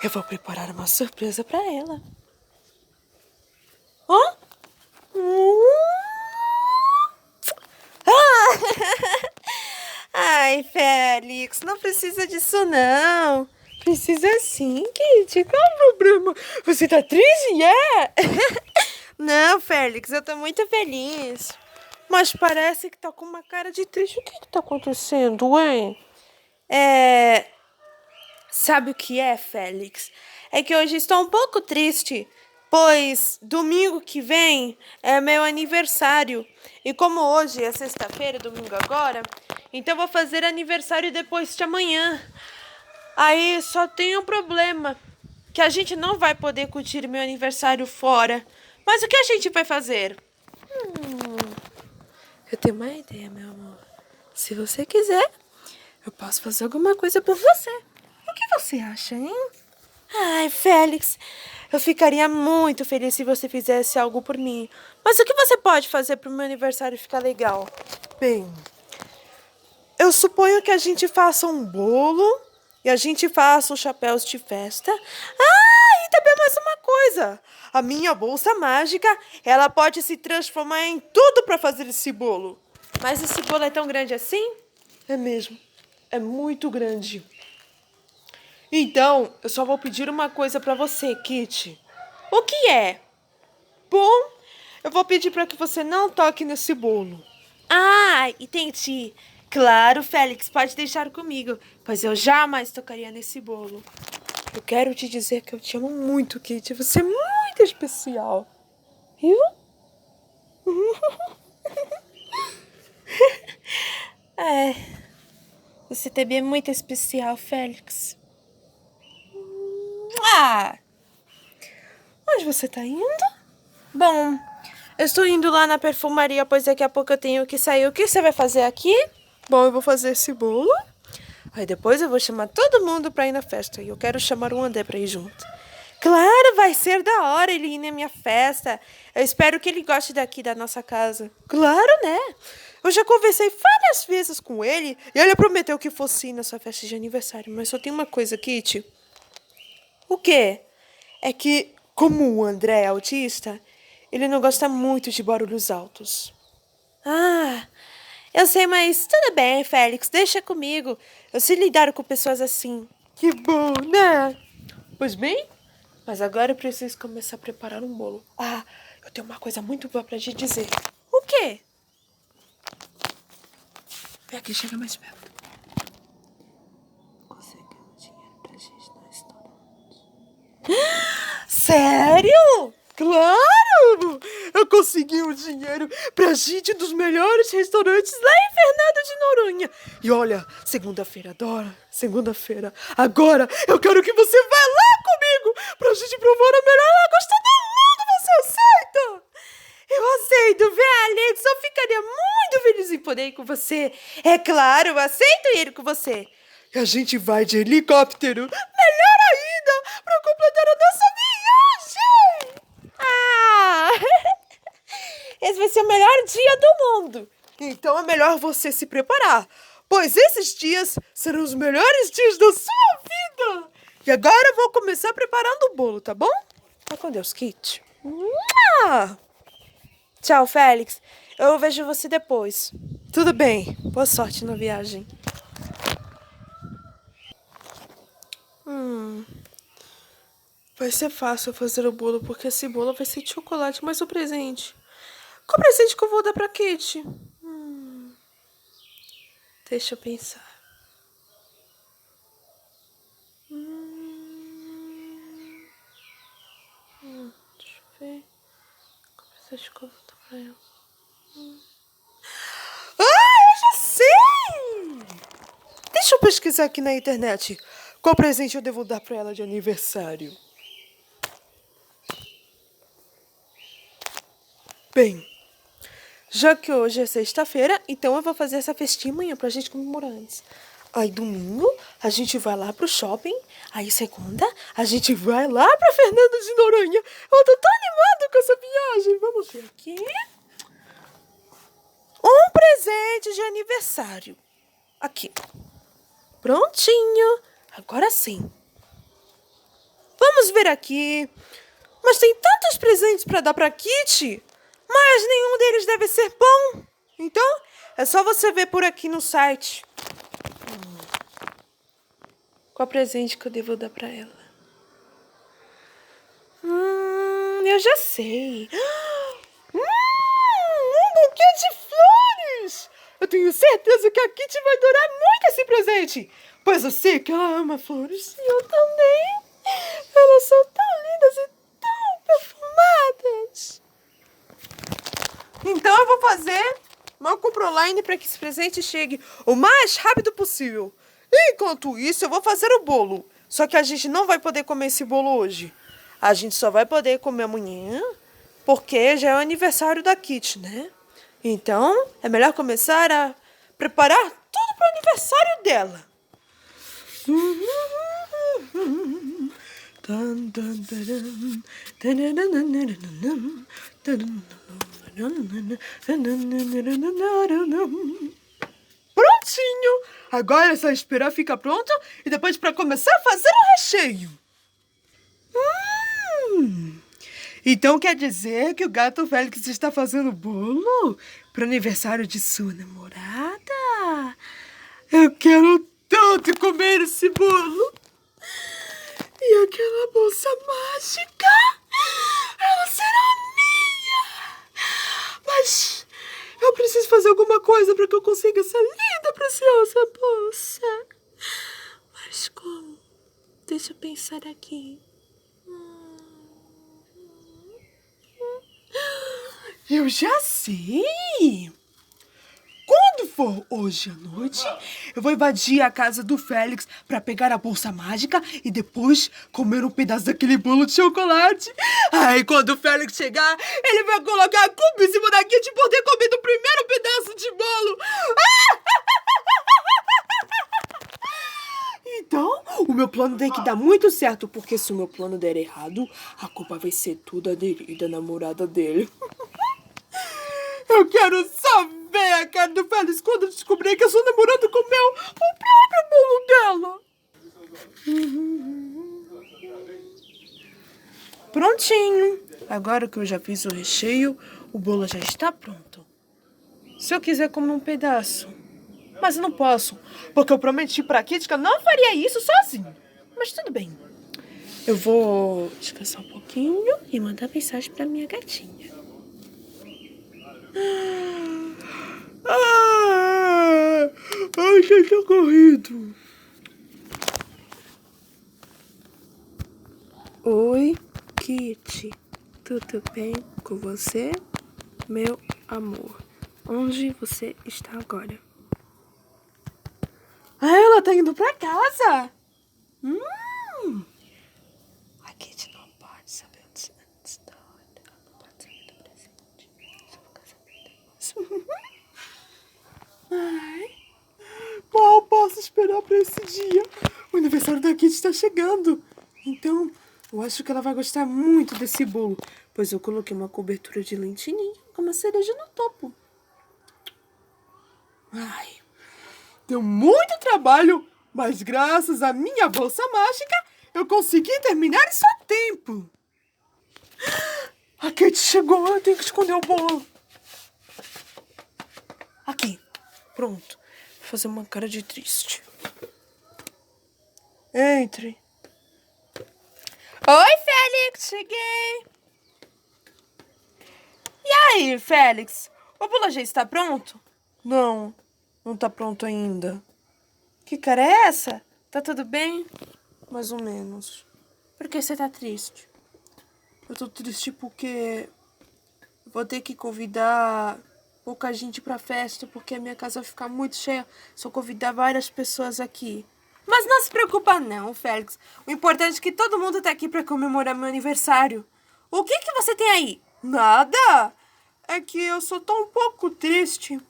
Eu vou preparar uma surpresa pra ela. Ó! Ai, Félix, não precisa disso, não. Precisa sim, Kitty. Qual é o problema? Você tá triste? Não, Félix, eu tô muito feliz. Mas parece que tá com uma cara de triste. O que tá acontecendo, hein? Sabe o que é, Félix? É que hoje estou um pouco triste, pois domingo que vem é meu aniversário. E como hoje é sexta-feira, domingo agora, então vou fazer aniversário depois de amanhã. Aí só tem um problema, que a gente não vai poder curtir meu aniversário fora. Mas o que a gente vai fazer? Eu tenho uma ideia, meu amor. Se você quiser, eu posso fazer alguma coisa por você. O que você acha, hein? Ai, Félix, eu ficaria muito feliz se você fizesse algo por mim. Mas o que você pode fazer para o meu aniversário ficar legal? Bem, eu suponho que a gente faça um bolo e a gente faça uns chapéus de festa. Ah, e também mais uma coisa. A minha bolsa mágica, ela pode se transformar em tudo para fazer esse bolo. Mas esse bolo é tão grande assim? É mesmo. É muito grande. Então, eu só vou pedir uma coisa pra você, Kitty. O que é? Bom, eu vou pedir para que você não toque nesse bolo. Ah, entendi. Claro, Félix, pode deixar comigo, pois eu jamais tocaria nesse bolo. Eu quero te dizer que eu te amo muito, Kitty. Você é muito especial. Viu? Você também é muito especial, Félix. Ah! Onde você tá indo? Bom, eu estou indo lá na perfumaria, pois daqui a pouco eu tenho que sair. O que você vai fazer aqui? Bom, eu vou fazer esse bolo. Aí depois eu vou chamar todo mundo pra ir na festa. E eu quero chamar o André pra ir junto. Claro, vai ser da hora ele ir na minha festa. Eu espero que ele goste daqui da nossa casa. Claro, né? Eu já conversei várias vezes com ele e ele prometeu que fosse ir na sua festa de aniversário. Mas só tem uma coisa, Kitty. O quê? É que, como o André é autista, ele não gosta muito de barulhos altos. Ah, eu sei, mas tudo bem, Félix, deixa comigo. Eu sei lidar com pessoas assim. Que bom, né? Pois bem, mas agora eu preciso começar a preparar um bolo. Ah, eu tenho uma coisa muito boa pra te dizer. O quê? Vem aqui, chega mais perto. Conseguiu dinheiro pra gente na restaurante. Sério? Claro! Eu consegui um dinheiro pra gente dos melhores restaurantes lá em Fernando de Noronha. E olha, segunda-feira, Dora, segunda-feira. Agora eu quero que você vá lá comigo pra gente provar a melhor lagosta do mundo. Você aceita? Eu aceito, Félix. Eu ficaria muito feliz em poder ir com você. É claro, eu aceito ir com você. E a gente vai de helicóptero. Melhor ainda, para completar a nossa viagem. Ah! Esse vai ser o melhor dia do mundo. Então é melhor você se preparar, pois esses dias serão os melhores dias da sua vida. E agora eu vou começar preparando o bolo, tá bom? Vai com Deus, Kitty. Tchau, Félix. Eu vejo você depois. Tudo bem. Boa sorte na viagem. Vai ser fácil fazer o bolo, porque esse bolo vai ser de chocolate, mas o presente... Qual presente que eu vou dar pra Kitty? Deixa eu pensar. Deixa eu ver. Qual presente que eu vou dar pra ela? Ah, eu já sei! Deixa eu pesquisar aqui na internet. Qual presente eu devo dar pra ela de aniversário? Bem, já que hoje é sexta-feira, então eu vou fazer essa festinha amanhã pra gente comemorar antes. Aí domingo a gente vai lá pro shopping. Aí segunda a gente vai lá pra Fernando de Noronha. Eu tô tão animada com essa viagem. Vamos ver aqui. Um presente de aniversário. Aqui. Prontinho. Agora sim. Vamos ver aqui. Mas tem tantos presentes para dar para Kitty, mas nenhum deles deve ser bom. Então, é só você ver por aqui no site. Qual presente que eu devo dar para ela? Eu já sei. Um buquê de flores! Eu tenho certeza que a Kitty vai adorar muito esse presente. Pois eu sei que ela ama flores. E eu também. Elas são tão lindas e tão perfumadas. Então eu vou fazer uma compra online para que esse presente chegue o mais rápido possível. E enquanto isso, eu vou fazer o bolo. Só que a gente não vai poder comer esse bolo hoje. A gente só vai poder comer amanhã, porque já é o aniversário da Kitty, né? Então, é melhor começar a preparar tudo para o aniversário dela. Prontinho! Agora é só esperar ficar pronto e depois para começar a fazer o recheio. Então quer dizer que o gato Félix está fazendo bolo para o aniversário de sua namorada? Eu quero tanto comer esse bolo. E aquela bolsa mágica, ela será minha. Mas eu preciso fazer alguma coisa para que eu consiga essa linda, preciosa bolsa. Mas como? Deixa eu pensar aqui. Eu já sei! Quando for hoje à noite, eu vou invadir a casa do Félix para pegar a bolsa mágica e depois comer um pedaço daquele bolo de chocolate. Aí quando o Félix chegar, ele vai colocar a culpa em cima da Kitty por ter comido o primeiro pedaço de bolo. Então, o meu plano tem que dar muito certo, porque se o meu plano der errado, a culpa vai ser toda dele e da namorada dele. Eu quero só ver a cara do Félix quando descobrir que eu sou namorado comeu o próprio bolo dela. Prontinho. Agora que eu já fiz o recheio, o bolo já está pronto. Se eu quiser comer um pedaço. Mas não posso, porque eu prometi pra Kitty que eu não faria isso sozinho. Mas tudo bem. Eu vou descansar um pouquinho e mandar mensagem pra minha gatinha. Ai, que tô corrido. Oi, Kitty. Tudo bem com você, meu amor? Onde você está agora? Ah, ela tá indo pra casa? A Kitty não pode saber onde está. Ela não pode saber do presente. Só vou casar depois. Ai, mal posso esperar pra esse dia. O aniversário da Kitty está chegando. Então, eu acho que ela vai gostar muito desse bolo, pois eu coloquei uma cobertura de lentilha com uma cereja no topo. Ai, deu muito trabalho, mas graças à minha bolsa mágica, eu consegui terminar isso a tempo. A Kitty chegou, eu tenho que esconder o bolo. Aqui, pronto. Vou fazer uma cara de triste. Entre. Oi, Félix, cheguei. E aí, Félix, o bolo já está pronto? Não, não tá pronto ainda. Que cara é essa? Tá tudo bem? Mais ou menos. Por que você tá triste? Eu tô triste porque vou ter que convidar pouca gente pra festa, porque a minha casa vai ficar muito cheia se eu convidar várias pessoas aqui. Mas não se preocupa não, Félix. O importante é que todo mundo tá aqui pra comemorar meu aniversário. O que você tem aí? Nada! É que eu só tô um pouco triste,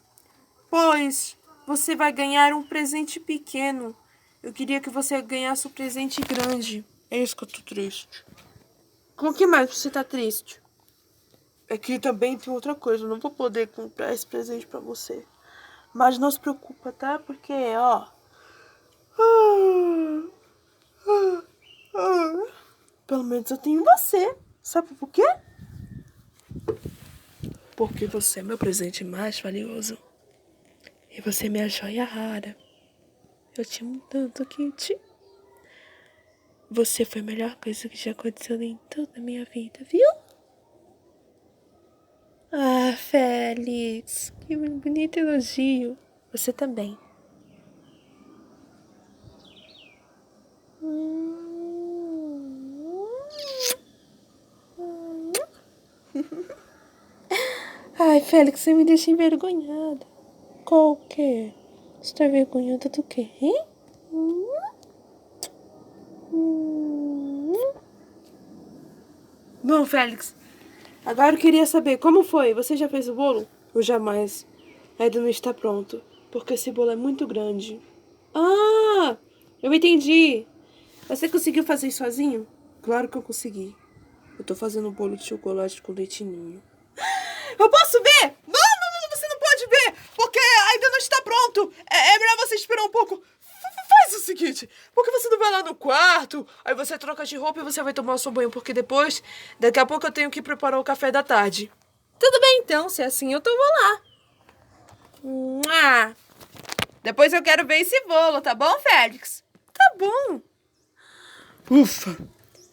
pois você vai ganhar um presente pequeno. Eu queria que você ganhasse um presente grande. É isso que eu tô triste. Com o que mais você tá triste? É que também tem outra coisa. Eu não vou poder comprar esse presente pra você. Mas não se preocupa, tá? Porque, ó... Pelo menos eu tenho você. Sabe por quê? Porque você é meu presente mais valioso. E você é minha joia rara. Eu te amo tanto, Kitty. Você foi a melhor coisa que já aconteceu em toda a minha vida, viu? Ah, Félix, que bonito elogio. Você também. Ai, Félix, você me deixa envergonhada. Qual o quê? Você tá envergonhada do quê, hein? Bom, Félix, agora eu queria saber como foi. Você já fez o bolo? Ou jamais? Ainda não está pronto, porque esse bolo é muito grande. Ah, eu entendi. Você conseguiu fazer isso sozinho? Claro que eu consegui. Eu tô fazendo um bolo de chocolate com leite ninho. Eu posso ver? Não, não, não, você não pode ver, porque ainda não está pronto. É melhor você esperar um pouco. Faz o seguinte, porque você não vai lá no quarto, aí você troca de roupa e você vai tomar o seu banho, porque depois, daqui a pouco eu tenho que preparar o café da tarde. Tudo bem então, se é assim eu tô lá. Ah, depois eu quero ver esse bolo, tá bom, Félix? Tá bom. Ufa,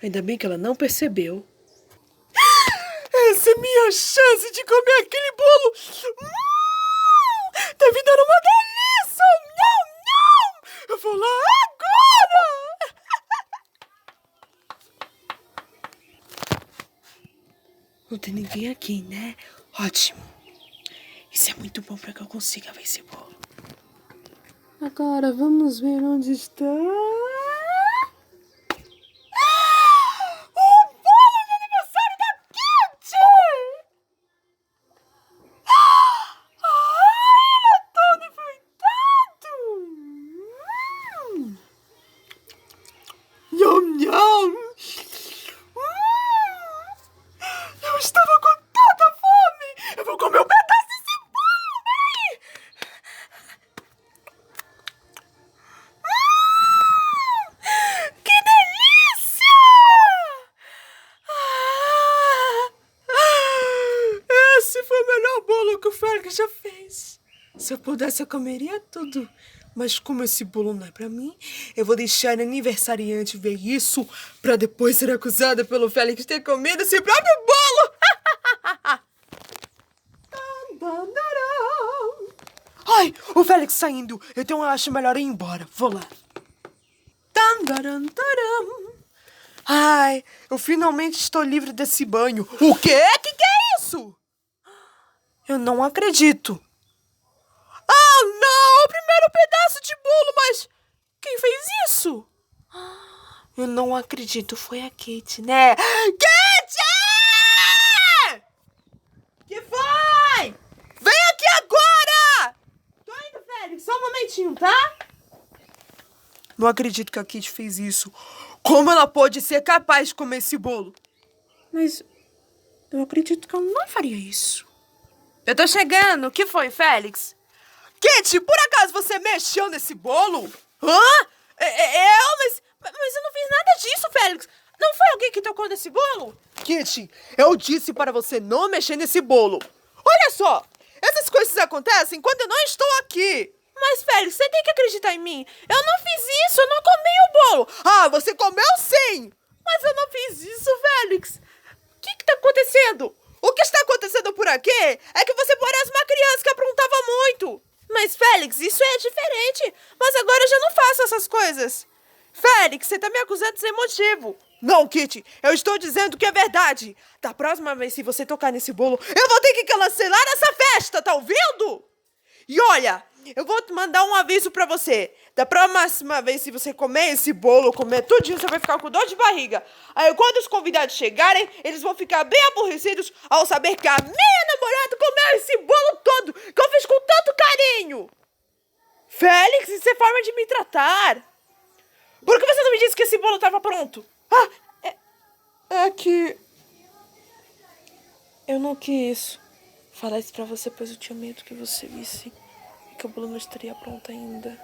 ainda bem que ela não percebeu. Essa é minha chance de comer aquele bolo. Tá me dando uma delícia. Não, não. Eu vou lá agora. Não tem ninguém aqui, né? Ótimo. Isso é muito bom para que eu consiga ver esse bolo. Agora vamos ver onde está. Nham, nham. Eu estava com tanta fome. Eu vou comer um pedaço desse bolo. Peraí. Que delícia! Esse foi o melhor bolo que o Félix já fez. Se eu pudesse, eu comeria tudo. Mas como esse bolo não é pra mim, eu vou deixar a aniversariante ver isso pra depois ser acusada pelo Félix ter comido esse próprio bolo. Ai, o Félix saindo. Então eu acho melhor ir embora. Vou lá. Ai, eu finalmente estou livre desse banho. O quê? Que é isso? Eu não acredito. Ah, não! O primeiro pedaço de bolo, mas quem fez isso? Eu não acredito, foi a Kate, né? Kate! Que foi? Vem aqui agora! Tô indo, Félix, só um momentinho, tá? Não acredito que a Kate fez isso. Como ela pode ser capaz de comer esse bolo? Mas eu acredito que ela não faria isso. Eu tô chegando. O que foi, Félix? Kate, por acaso você mexeu nesse bolo? Hã? Mas eu não fiz nada disso, Félix. Não foi alguém que tocou nesse bolo? Kate, eu disse para você não mexer nesse bolo. Olha só, essas coisas acontecem quando eu não estou aqui. Mas, Félix, você tem que acreditar em mim. Eu não fiz isso, eu não comi o bolo. Ah, você comeu sim. Mas eu não fiz isso, Félix. O que tá acontecendo? O que está acontecendo por aqui é que você parece uma criança que aprontava muito. Mas, Félix, isso é diferente. Mas agora eu já não faço essas coisas. Félix, você tá me acusando sem motivo. Não, Kitty, eu estou dizendo que é verdade. Da próxima vez, se você tocar nesse bolo, eu vou ter que cancelar essa festa, tá ouvindo? E olha, eu vou te mandar um aviso pra você. Da próxima vez, se você comer esse bolo, comer tudinho, você vai ficar com dor de barriga. Aí, quando os convidados chegarem, eles vão ficar bem aborrecidos ao saber que a minha namorada comeu esse bolo todo, que eu fiz com tanto carinho. Félix, isso é forma de me tratar. Por que você não me disse que esse bolo estava pronto? Ah, é que... eu não quis falar isso pra você, pois eu tinha medo que você visse que o bolo não estaria pronto ainda.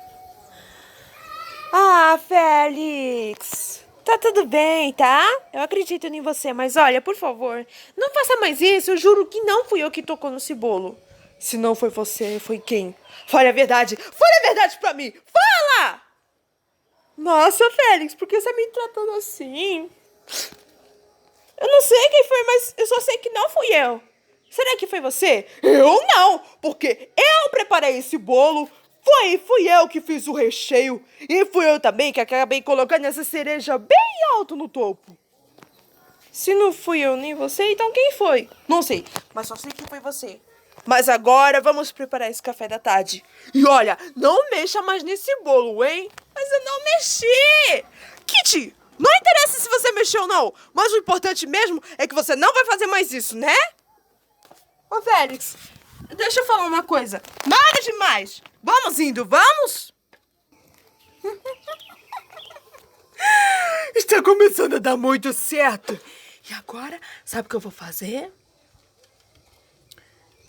Ah, Félix! Tá tudo bem, tá? Eu acredito em você, mas olha, por favor, não faça mais isso. Eu juro que não fui eu que tocou no cibolo. Se não foi você, foi quem? Fale a verdade. Fale a verdade pra mim. Fala! Nossa, Félix, por que você me tratando assim? Eu não sei quem foi, mas eu só sei que não fui eu. Será que foi você? Eu não, porque eu preparei esse bolo. Fui eu que fiz o recheio. E fui eu também que acabei colocando essa cereja bem alto no topo. Se não fui eu nem você, então quem foi? Não sei, mas só sei que foi você. Mas agora vamos preparar esse café da tarde. E olha, não mexa mais nesse bolo, hein? Mas eu não mexi! Kitty, não interessa se você mexeu ou não. Mas o importante mesmo é que você não vai fazer mais isso, né? Ô, Félix, deixa eu falar uma coisa. Nada demais. Vamos indo, vamos? Está começando a dar muito certo. E agora, sabe o que eu vou fazer?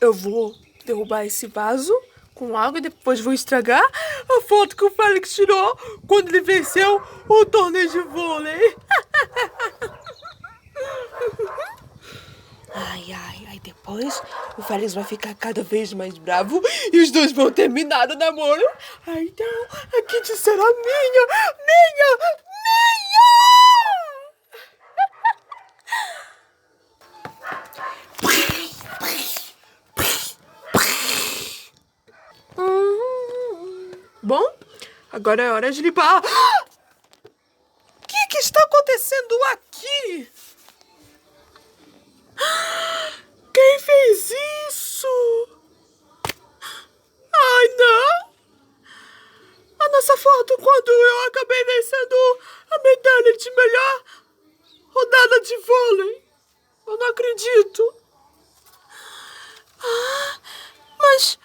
Eu vou derrubar esse vaso com água e depois vou estragar a foto que o Félix tirou quando ele venceu o torneio de vôlei. Ai, depois o Félix vai ficar cada vez mais bravo e os dois vão terminar o namoro. Ai, então, a Kitty será minha! Bom, agora é hora de limpar. O que está acontecendo aqui? Quem fez isso? Ai, não! A nossa foto quando eu acabei vencendo a medalha de melhor rodada de vôlei. Eu não acredito. Mas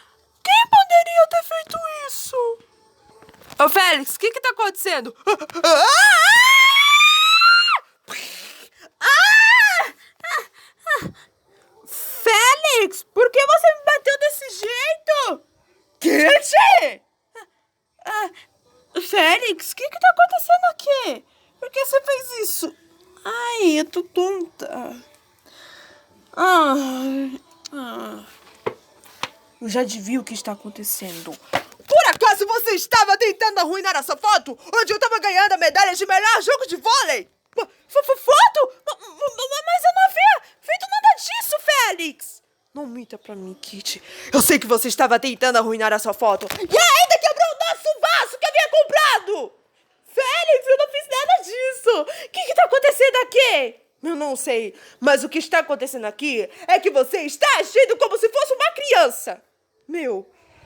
quem poderia ter feito isso? Ô, Félix, o que tá acontecendo? Félix, por que você me bateu desse jeito? Kitty! Félix, o que tá acontecendo aqui? Por que você fez isso? Ai, eu tô tonta. Eu já devia o que está acontecendo. Por acaso você estava tentando arruinar essa foto? Onde eu estava ganhando a medalha de melhor jogo de vôlei? Foto? Mas eu não havia feito nada disso, Félix! Não minta pra mim, Kitty. Eu sei que você estava tentando arruinar essa foto. E ainda quebrou o nosso vaso que havia comprado! Félix, eu não fiz nada disso! O que tá acontecendo aqui? Eu não sei, mas o que está acontecendo aqui é que você está agindo como se fosse uma criança.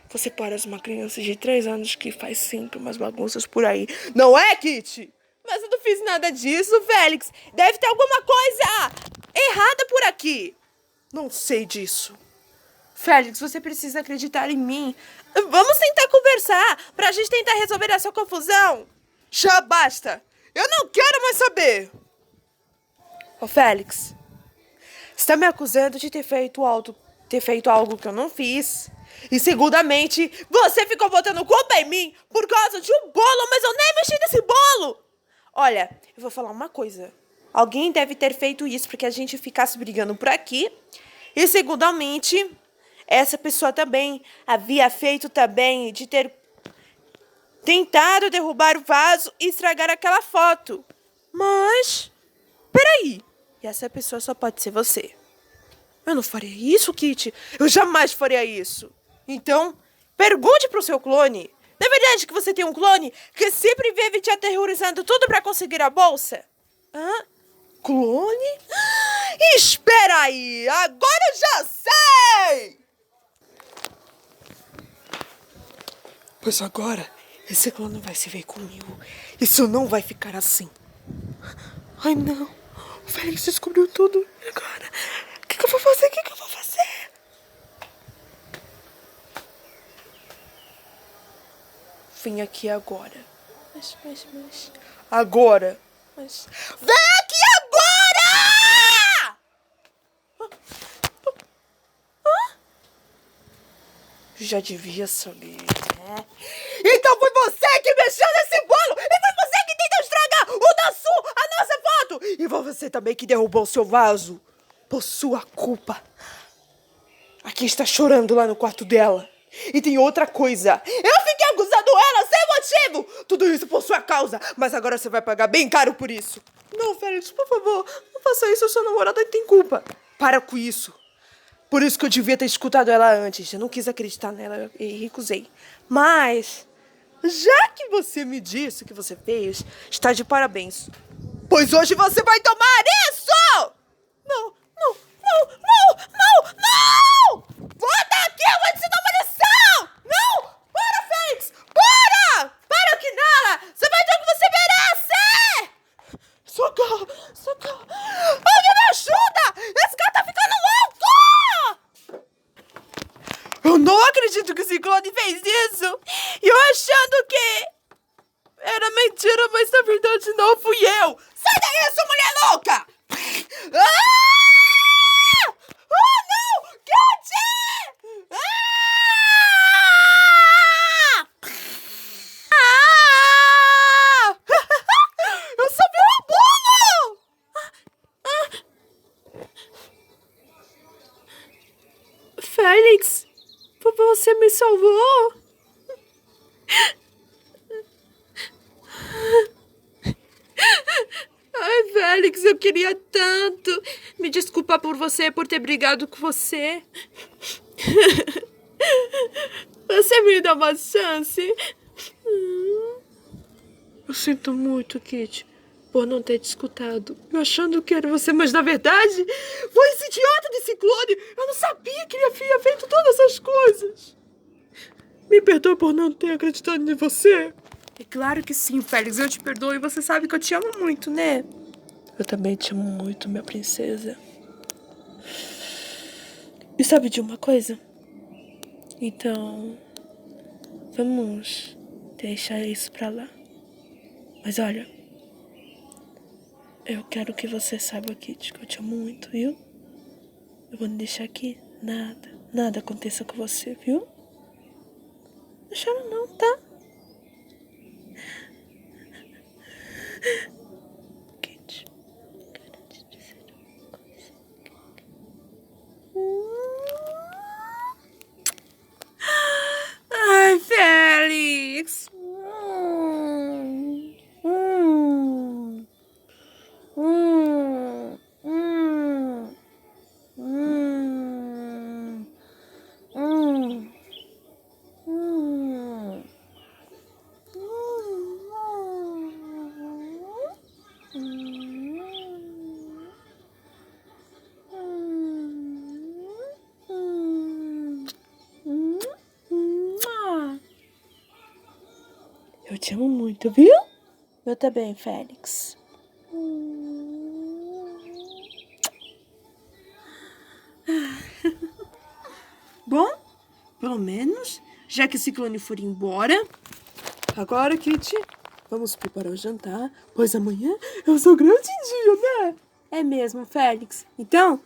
Você parece uma criança de 3 anos que faz sempre umas bagunças por aí. Não é, Kitty? Mas eu não fiz nada disso, Félix. Deve ter alguma coisa errada por aqui. Não sei disso. Félix, você precisa acreditar em mim. Vamos tentar conversar pra gente tentar resolver essa confusão. Já basta. Eu não quero mais saber. Ô, Félix, você tá me acusando de ter feito algo que eu não fiz. E segundamente, você ficou botando culpa em mim por causa de um bolo, mas eu nem mexi nesse bolo. Olha, eu vou falar uma coisa. Alguém deve ter feito isso porque a gente ficasse brigando por aqui. E segundamente, essa pessoa também havia feito também de ter tentado derrubar o vaso e estragar aquela foto. Mas, peraí. E essa pessoa só pode ser você. Eu não faria isso, Kitty. Eu jamais faria isso. Então, pergunte pro seu clone. Não é verdade que você tem um clone que sempre vive te aterrorizando tudo pra conseguir a bolsa? Hã? Clone? Espera aí! Agora eu já sei! Pois agora, esse clone vai se ver comigo. Isso não vai ficar assim. Ai, não. O Félix descobriu tudo. E agora? O que eu vou fazer? Vem aqui agora. Mas. Agora. Mas. Vem aqui agora! Já devia saber, né? Então foi você que mexeu nesse bolo! E foi você que tentou estragar a você também que derrubou o seu vaso. Por sua culpa. Aqui está chorando lá no quarto dela. E tem outra coisa. Eu fiquei acusando ela sem motivo. Tudo isso por sua causa. Mas agora você vai pagar bem caro por isso. Não, Félix, por favor. Não faça isso. Sua namorada tem culpa. Para com isso. Por isso que eu devia ter escutado ela antes. Eu não quis acreditar nela e recusei. Mas, já que você me disse o que você fez, está de parabéns. Pois hoje você vai tomar isso! Não, não, não, não, não, não! Volta aqui, eu vou te dar uma lição! Não! Para, Félix! Para! Para que nada! Você vai ter o que você merece! Socorro! Socorro! Alguém me ajuda! Esse cara tá ficando louco! Eu não acredito que o Ciclone fez isso! E eu achando que era mentira, mas na verdade não fui eu! Sai daí, sua mulher louca! Ah! Oh, não! Kitty! Ah! Ah! Eu sou meu bolo! Félix, você me salvou? Ai, Félix, eu queria tanto me desculpar por você, por ter brigado com você. Você me dá uma chance? Eu sinto muito, Kitty, por não ter te escutado. Eu achando que era você, mas na verdade foi esse idiota de Ciclone. Eu não sabia que ele havia feito todas essas coisas. Me perdoa por não ter acreditado em você. É claro que sim, Félix, eu te perdoo e você sabe que eu te amo muito, né? Eu também te amo muito, minha princesa. E sabe de uma coisa? Então, vamos deixar isso pra lá. Mas olha, eu quero que você saiba, Kitty, que eu te amo muito, viu? Eu vou deixar aqui nada aconteça com você, viu? Não chora não, tá? Kitty, quero te dizer uma coisa. Ai, Félix. Eu te amo muito, viu? Eu também, Félix. Bom, pelo menos, já que o Ciclone for embora, agora, Kitty, vamos preparar o jantar, pois amanhã é o seu grande dia, né? É mesmo, Félix. Então,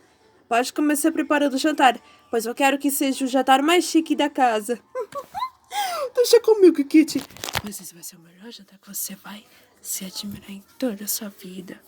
pode começar preparando o jantar, pois eu quero que seja o jantar mais chique da casa. Deixa comigo, Kitty. Mas esse vai ser o melhor jantar que você vai se admirar em toda a sua vida.